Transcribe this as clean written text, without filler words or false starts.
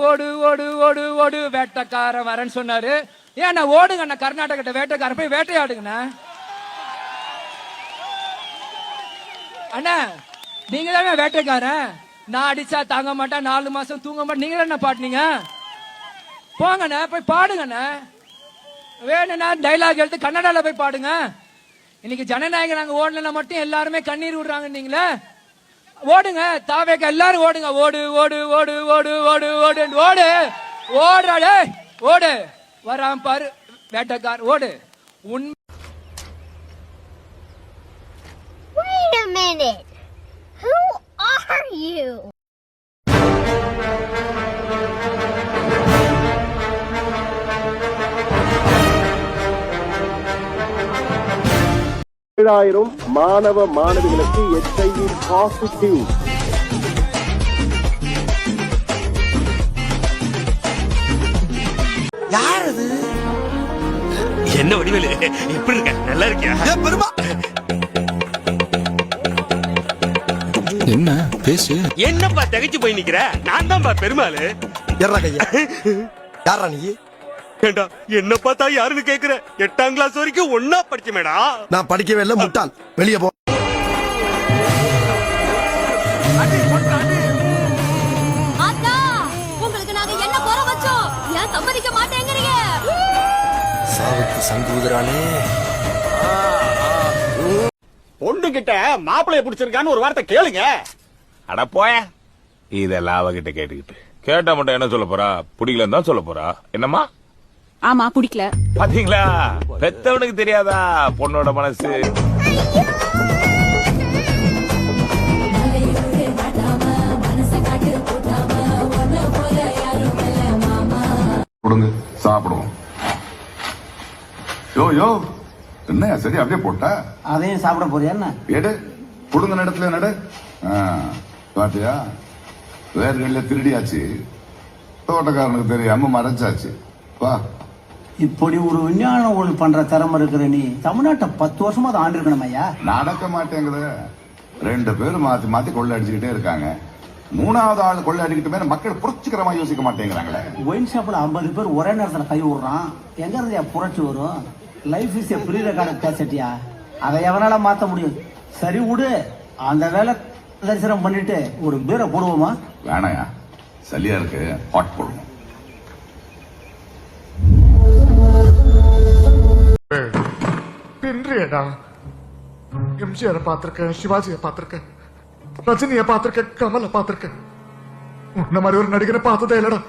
ஓடு ஓடு ஓடு ஓடு வேட்டைக்காரன் வரேன்னு சொன்னாரு. ஏன்னா ஓடுங்க அண்ணா, கர்நாடகத்தை வேட்டைக்காரன் போய் வேட்டையாடுங்கண்ணா. அண்ணா நீங்க தானே வேட்டைக்காரன். நான் அடிச்சா தாங்க மாட்டேன், 4 மாசம் தூங்க மாட்டேன், நீங்க தானே பாட்டுனீங்க. போங்கண்ணா போய் பாடுங்கண்ணா. வேணும்னா டைலாக் எழுத்து கன்னடால போய் பாடுங்க. இன்னைக்கு ஜனநாயகம் நாங்க ஓடலன்னா மட்டும் எல்லாருமே கண்ணீர் விடுறாங்க. நீங்களே ஓடுங்க, தாவேக்க எல்லாரும் ஓடுங்க. ஓடு ஓடு ஓடு ஓடு ஓடு ஓடு ஓடு ஓடுறாடே ஓடு. வராம பாரு வேட்டைக்கார் ஓடு. உண்மை. Wait a minute. Who are you? மாணவ மாணவிகளுக்கு HIV பாசிட்டிவ். யார் அது? என்ன வடிவேலு எப்படி இருக்க? நல்லா இருக்கியா? பெருமா என்ன பேசு. என்னப்பா தகைச்சு போய் நிக்கிற? நான் தான்ப்பா பெருமாளு. யாரா கையா? யாரா நீ? ஏண்டா என்ன பார்த்தா யாருன்னு கேக்குற? 8ஆம் கிளாஸ் வரைக்கும் ஒன்னா படிச்ச மேடா. நான் படிக்கவே இல்ல முட்டாள். வெளியே போ. ஆத்தா உங்களுக்கு நாங்க என்ன குறை வச்சோம்? ஏன் சம்மதிக்க மாட்டேங்கறீங்க? சாவுக்கு சங்கு ஊதுறானே. பொண்ணு கிட்ட மாப்பிளைய பிடிச்சிருக்கான்னு ஒரு வார்த்தை கேளுங்க. அட போய, இதெல்லாம் அவகிட்ட கேட்டுக்கிட்டு கேட்டா மட்டும் என்ன சொல்ல போறா? பிடிக்கலன்னு தான் சொல்ல போறா. என்னம்மா? ஆமா பிடிக்கல. பாத்தீங்களா, பெத்தவனுக்கு தெரியாதா பொண்ணோட மனசு. கொடுங்க சாப்பிடுவோம். யோ யோ என்ன சரி அப்படியே போட்டா அதையும் சாப்பிட போறியா? என்ன எடு கொடுங்க இடத்துல நடு. பாத்தியா, வேர்களில் திருடியாச்சு, தோட்டக்காரனுக்கு தெரியாம மறைச்சாச்சு. வா. இப்படி ஒரு விஞ்ஞான ஊழல் பண்ற திறமை இருக்கிற நீ தமிழ்நாட்டை 10 வருஷமா அதை ஆண்டிருக்கணும் ஐயா. நடக்க மாட்டேங்குது. 2 பேரும் மாத்தி மாத்தி கொள்ளை அடிச்சுக்கிட்டே இருக்காங்க. 3வது ஆள் கொள்ளை அடிக்கிட்டு மக்கள் புரட்சிகரமா யோசிக்க மாட்டேங்கிறாங்களே. ஒயின் ஷாப்ல 50 பேர் ஒரே நேரத்துல கை விடுறான். எங்க இருந்தியா புரட்சி வரும்? லைஃப் இஸ் ப்ரீ ரெக்கார்டு கேசட்டியா, அதை எவனால மாத்த முடியும்? சரி விடு, அந்த வேலை தரிசனம் பண்ணிட்டு ஒரு பீரை போடுவோமா? வேணாயா, சளியா இருக்கு, ஹாட் போடுவோம். பின்றியடா எம்ஜிஆரை பார்த்திருக்கேன், சிவாஜியை பார்த்திருக்கேன், ரஜினியை பார்த்திருக்கேன், கமலை பார்த்திருக்கேன். உன்ன மாதிரி ஒரு நடிகரை பார்த்ததே இல்லடா.